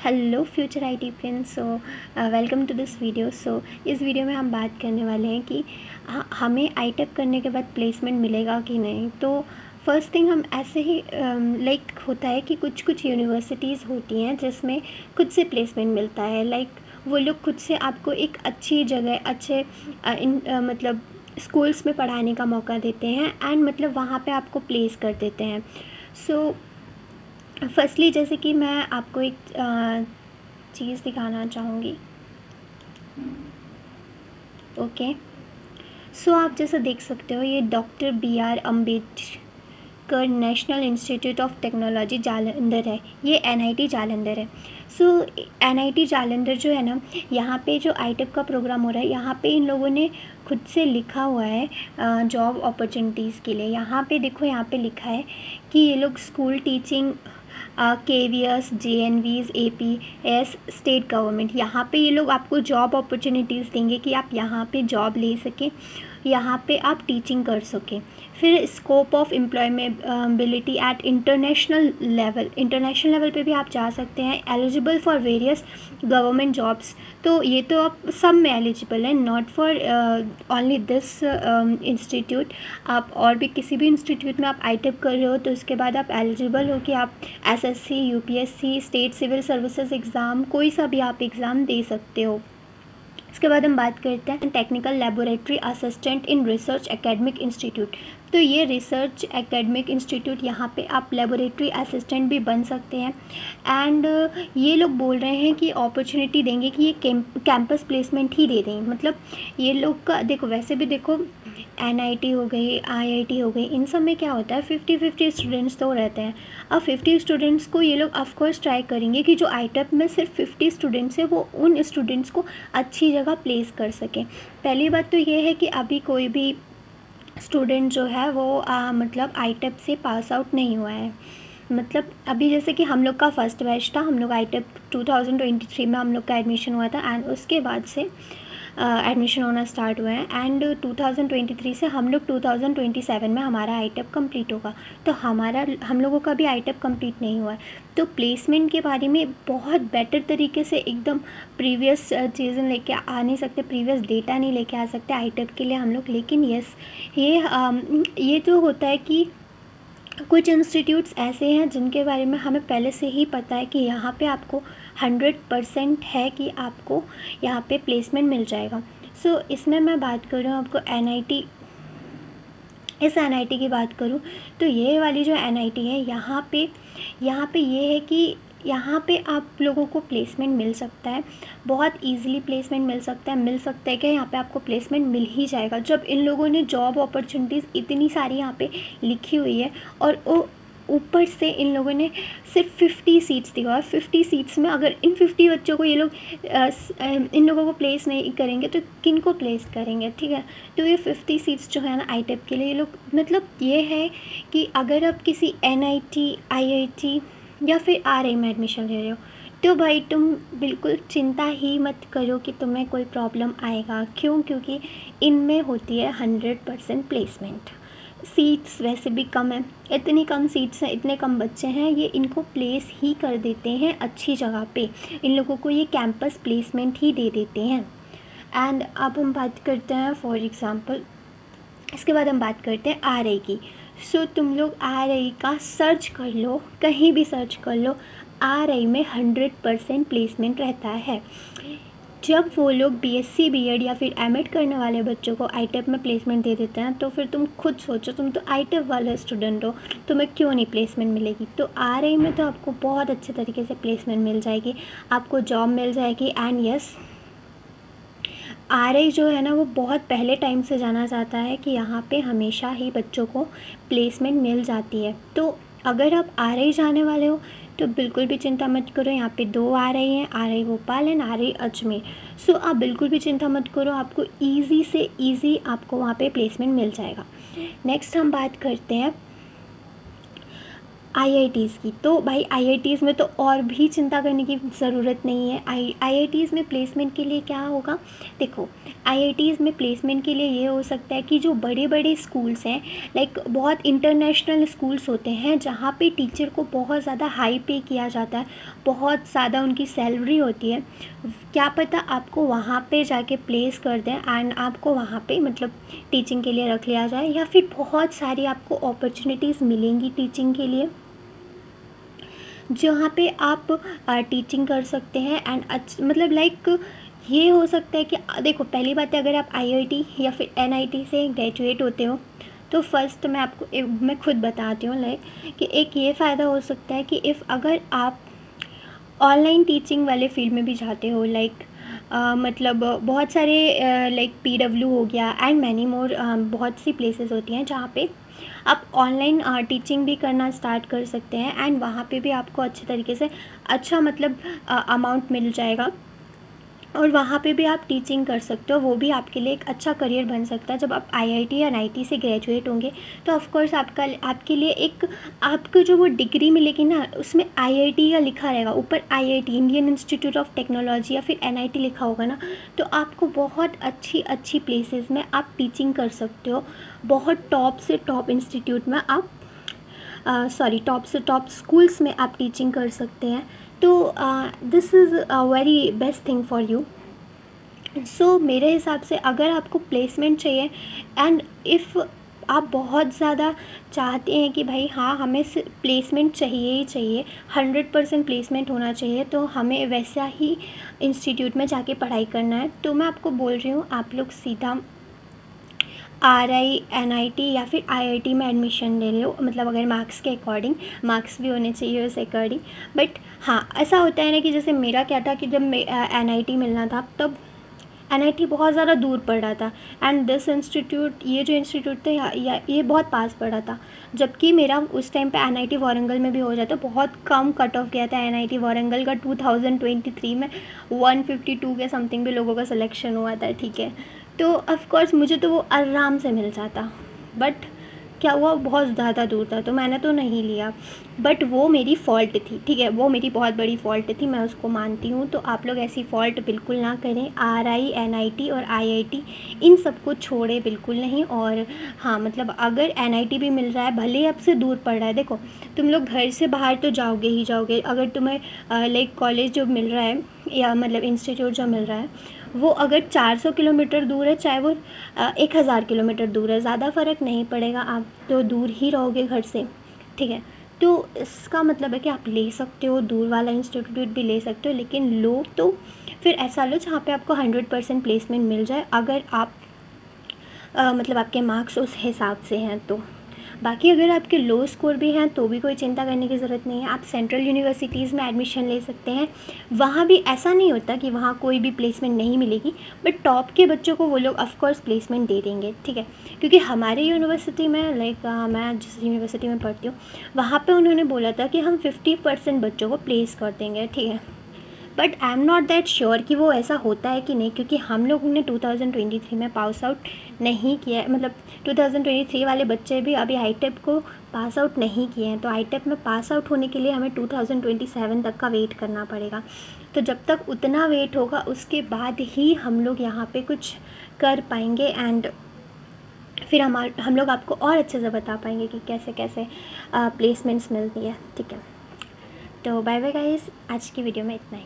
Hello future IT friends. Welcome to this video. इस video में हम बात करने वाले हैं कि हमें आईटेप करने के बाद प्लेसमेंट मिलेगा कि नहीं। तो फर्स्ट थिंग हम ऐसे ही होता है कि कुछ कुछ यूनिवर्सिटीज़ होती हैं जिसमें खुद से प्लेसमेंट मिलता है। वो लोग खुद से आपको एक अच्छी जगह अच्छे मतलब स्कूल्स में पढ़ाने का मौका देते हैं एंड मतलब वहाँ पे आपको प्लेस कर देते हैं। फर्स्टली जैसे कि मैं आपको एक चीज़ दिखाना चाहूँगी। ओके, आप जैसा देख सकते हो ये doctor BR Ambedkar national institute of technology Jalandhar है। ये NIT जालंधर है। NIT जालंधर जो है ना, यहाँ पे जो आईटेप का प्रोग्राम हो रहा है, यहाँ पे इन लोगों ने खुद से लिखा हुआ है जॉब अपॉर्चुनिटीज़ के लिए। यहाँ पे देखो, यहाँ पे लिखा है कि ये लोग school teaching KVS JNVs APS state government, यहाँ पे ये लोग आपको जॉब अपॉर्चुनिटीज़ देंगे कि आप यहाँ पे जॉब ले सकें, यहाँ पे आप टीचिंग कर सकें। फिर scope of employability at international level पे भी आप जा सकते हैं। Eligible for various government jobs, तो ये तो आप सब में एलिजिबल है, not for only this institute. आप और भी किसी भी इंस्टीट्यूट में आप आईटेप कर रहे हो तो उसके बाद आप एलिजिबल हो कि आप SSC UPSC state civil services exam, कोई सा भी आप एग्ज़ाम दे सकते हो। इसके बाद हम बात करते हैं technical laboratory assistant in research academic institute. तो ये रिसर्च एकेडमिक इंस्टीट्यूट, यहाँ पे आप लेबोरेटरी असिस्टेंट भी बन सकते हैं। एंड ये लोग बोल रहे हैं कि अपॉर्चुनिटी देंगे कि ये कैंपस प्लेसमेंट ही दे दें। मतलब ये लोग का देखो, वैसे भी देखो NIT हो गई, IIT हो गई, इन सब में क्या होता है 50-50 स्टूडेंट्स तो रहते हैं। अब 50 स्टूडेंट्स को ये लोग ऑफकोर्स ट्राई करेंगे कि जो आईटेप में सिर्फ 50 स्टूडेंट्स है वो उन स्टूडेंट्स को अच्छी जगह प्लेस कर सकें। पहली बात तो ये है कि अभी कोई भी स्टूडेंट जो है वो मतलब आईटेप से पास आउट नहीं हुआ है। मतलब अभी जैसे कि हम लोग का फर्स्ट बैच था, हम लोग आईटेप 2023 में हम लोग का एडमिशन हुआ था एंड उसके बाद से एडमिशन होना स्टार्ट हुए हैं एंड 2023 से हम लोग 2027 में हमारा आईटेप कंप्लीट होगा। तो हम लोगों का भी आईटेप कंप्लीट नहीं हुआ है। तो प्लेसमेंट के बारे में बहुत बेटर तरीके से एकदम प्रीवियस चीज़ें लेके आ नहीं सकते, प्रीवियस डेटा नहीं लेके आ सकते आईटेप के लिए हम लोग। लेकिन यस, ये जो होता है कि कुछ इंस्टीट्यूट्स ऐसे हैं जिनके बारे में हमें पहले से ही पता है कि यहाँ पे आपको 100% है कि आपको यहाँ पे प्लेसमेंट मिल जाएगा। इसमें मैं बात करूँ आपको NIT की बात करूँ तो ये वाली जो NIT है, यहाँ पे ये है कि यहाँ पे आप लोगों को प्लेसमेंट मिल सकता है, बहुत इजीली प्लेसमेंट मिल सकता है कि यहाँ पे आपको प्लेसमेंट मिल ही जाएगा। जब इन लोगों ने जॉब अपॉर्चुनिटीज़ इतनी सारी यहाँ पे लिखी हुई है और ऊपर से इन लोगों ने सिर्फ 50 सीट्स दी हुआ है। 50 सीट्स में अगर इन 50 बच्चों को ये लोग इन लोगों को प्लेस नहीं करेंगे तो किन को प्लेस करेंगे, ठीक है। तो ये 50 सीट्स जो है ना आईटेप के लिए, ये लोग मतलब ये है कि अगर आप किसी NIT IIT या फिर RI में एडमिशन ले रहे हो तो भाई तुम बिल्कुल चिंता ही मत करो कि तुम्हें कोई प्रॉब्लम आएगा। क्योंकि इनमें होती है 100% प्लेसमेंट। सीट्स वैसे भी कम है, इतनी कम सीट्स हैं, इतने कम बच्चे हैं, ये इनको प्लेस ही कर देते हैं अच्छी जगह पे। इन लोगों को ये कैंपस प्लेसमेंट ही दे देते हैं। एंड अब हम बात करते हैं फॉर एग्ज़ाम्पल, इसके बाद हम बात करते हैं RI की। तुम लोग RI का सर्च कर लो, कहीं भी सर्च कर लो, RI में 100% प्लेसमेंट रहता है। जब वो लोग BSc B.Ed या फिर M.Ed करने वाले बच्चों को आईटेप में प्लेसमेंट दे देते हैं तो फिर तुम खुद सोचो, तुम तो आईटेप वाले स्टूडेंट हो, तुम्हें क्यों नहीं प्लेसमेंट मिलेगी। तो RI में तो आपको बहुत अच्छे तरीके से प्लेसमेंट मिल जाएगी, आपको जॉब मिल जाएगी। एंड यस, RI जो है ना वो बहुत पहले टाइम से जाना जाता है कि यहाँ पे हमेशा ही बच्चों को प्लेसमेंट मिल जाती है। तो अगर आप RI जाने वाले हो तो बिल्कुल भी चिंता मत करो, यहाँ पे 2 RI हैं, RI Bhopal and RI Ajmer. आप बिल्कुल भी चिंता मत करो, आपको ईजी से ईजी आपको वहाँ पे प्लेसमेंट मिल जाएगा। नेक्स्ट हम बात करते हैं आईआईटीज़ की, तो भाई आईआईटीज़ में तो और भी चिंता करने की ज़रूरत नहीं है। आईआईटीज़ में प्लेसमेंट के लिए क्या होगा, देखो आईआईटीज़ में प्लेसमेंट के लिए ये हो सकता है कि जो बड़े बड़े स्कूल्स हैं, लाइक बहुत इंटरनेशनल स्कूल्स होते हैं जहाँ पे टीचर को बहुत ज़्यादा हाई पे किया जाता है, बहुत ज़्यादा उनकी सैलरी होती है, क्या पता आपको वहाँ पे जाके प्लेस कर दें एंड आपको वहाँ पे मतलब टीचिंग के लिए रख लिया जाए, या फिर बहुत सारी आपको अपॉर्चुनिटीज़ मिलेंगी टीचिंग के लिए जहाँ पे आप टीचिंग कर सकते हैं एंड मतलब लाइक ये हो सकता है कि देखो पहली बात है, अगर आप आईआईटी या फिर एनआईटी से ग्रेजुएट होते हो तो फर्स्ट मैं आपको मैं खुद बताती हूँ लाइक कि एक ये फ़ायदा हो सकता है कि इफ़ अगर आप ऑनलाइन टीचिंग वाले फील्ड में भी जाते हो, लाइक मतलब बहुत सारे लाइक पीडब्ल्यू हो गया एंड मैनी मोर, बहुत सी प्लेसेस होती हैं जहाँ पे आप ऑनलाइन टीचिंग भी करना स्टार्ट कर सकते हैं एंड वहाँ पे भी आपको अच्छे तरीके से अच्छा मतलब अमाउंट मिल जाएगा और वहाँ पे भी आप टीचिंग कर सकते हो। वो भी आपके लिए एक अच्छा करियर बन सकता है। जब आप आईआईटी या एनआईटी से ग्रेजुएट होंगे तो ऑफ कोर्स आपके लिए एक आपको जो वो डिग्री मिलेगी ना, उसमें आईआईटी का लिखा रहेगा ऊपर, IIT Indian institute of technology या फिर एनआईटी लिखा होगा ना, तो आपको बहुत अच्छी अच्छी प्लेसेस में आप टीचिंग कर सकते हो। बहुत टॉप से टॉप इंस्टीट्यूट में आप टॉप से टॉप स्कूल्स में आप टीचिंग कर सकते हैं। तो this is a very best thing for you. So मेरे हिसाब से अगर आपको प्लेसमेंट चाहिए एंड इफ़ आप बहुत ज़्यादा चाहते हैं कि भाई हाँ हमें प्लेसमेंट चाहिए ही चाहिए, 100% प्लेसमेंट होना चाहिए, तो हमें वैसा ही इंस्टीट्यूट में जाके पढ़ाई करना है, तो मैं आपको बोल रही हूँ आप लोग सीधा एनआईटी या फिर आईआईटी में एडमिशन ले लो। मतलब अगर मार्क्स के अकॉर्डिंग, मार्क्स भी होने चाहिए उस अकॉर्डिंग। बट हाँ ऐसा होता है ना कि जैसे मेरा क्या था कि जब एनआईटी मिलना था तब एनआईटी बहुत ज़्यादा दूर पड़ रहा था एंड दिस इंस्टीट्यूट, ये जो इंस्टीट्यूट था ये बहुत पास पड़ रहा था, जबकि मेरा उस टाइम पे एनआईटी वारंगल में भी हो जाता। बहुत कम कट ऑफ गया था एनआईटी वारंगल का, 2023 में 152 के समथिंग भी लोगों का सिलेक्शन हुआ था, ठीक है। तो ऑफ़ कोर्स मुझे तो वो आराम से मिल जाता, बट क्या हुआ बहुत ज़्यादा दूर था तो मैंने तो नहीं लिया। बट वो मेरी फ़ॉल्ट थी, ठीक है, वो मेरी बहुत बड़ी फ़ॉल्ट थी, मैं उसको मानती हूँ। तो आप लोग ऐसी फ़ॉल्ट बिल्कुल ना करें। आरआई, एनआईटी और आईआईटी इन सबको छोड़े बिल्कुल नहीं। और हाँ मतलब अगर एनआईटी भी मिल रहा है, भले ही आपसे दूर पड़ रहा है, देखो तुम लोग घर से बाहर तो जाओगे ही जाओगे। अगर तुम्हें लाइक कॉलेज जो मिल रहा है या मतलब इंस्टीट्यूट जो मिल रहा है वो अगर 400 किलोमीटर दूर है, चाहे वो 1000 किलोमीटर दूर है, ज़्यादा फ़र्क नहीं पड़ेगा, आप तो दूर ही रहोगे घर से, ठीक है। तो इसका मतलब है कि आप ले सकते हो, दूर वाला इंस्टीट्यूट भी ले सकते हो, लेकिन लो तो फिर ऐसा लो जहाँ पे आपको 100% प्लेसमेंट मिल जाए, अगर आप मतलब आपके मार्क्स उस हिसाब से हैं तो। बाकी अगर आपके लो स्कोर भी हैं तो भी कोई चिंता करने की ज़रूरत नहीं है। आप सेंट्रल यूनिवर्सिटीज़ में एडमिशन ले सकते हैं, वहाँ भी ऐसा नहीं होता कि वहाँ कोई भी प्लेसमेंट नहीं मिलेगी, बट टॉप के बच्चों को वो लोग ऑफकोर्स प्लेसमेंट दे देंगे, ठीक है। क्योंकि हमारे यूनिवर्सिटी में लाइक मैं जिस यूनिवर्सिटी में पढ़ती हूँ वहाँ पर उन्होंने बोला था कि हम 50% बच्चों को प्लेस कर देंगे, ठीक है। But I am not that sure कि वो ऐसा होता है कि नहीं, क्योंकि हम लोगों ने 2023 में पास आउट नहीं किया है। मतलब 2023 वाले बच्चे भी अभी आईटेप को पास आउट नहीं किए हैं, तो आईटेप में पास आउट होने के लिए हमें 2027 तक का वेट करना पड़ेगा। तो जब तक उतना वेट होगा उसके बाद ही हम लोग यहाँ पे कुछ कर पाएंगे एंड फिर हम लोग आपको और अच्छे से बता पाएंगे कि कैसे कैसे प्लेसमेंट्स मिलती है, ठीक है। तो बाय बाय गाइस, आज की वीडियो में इतना ही।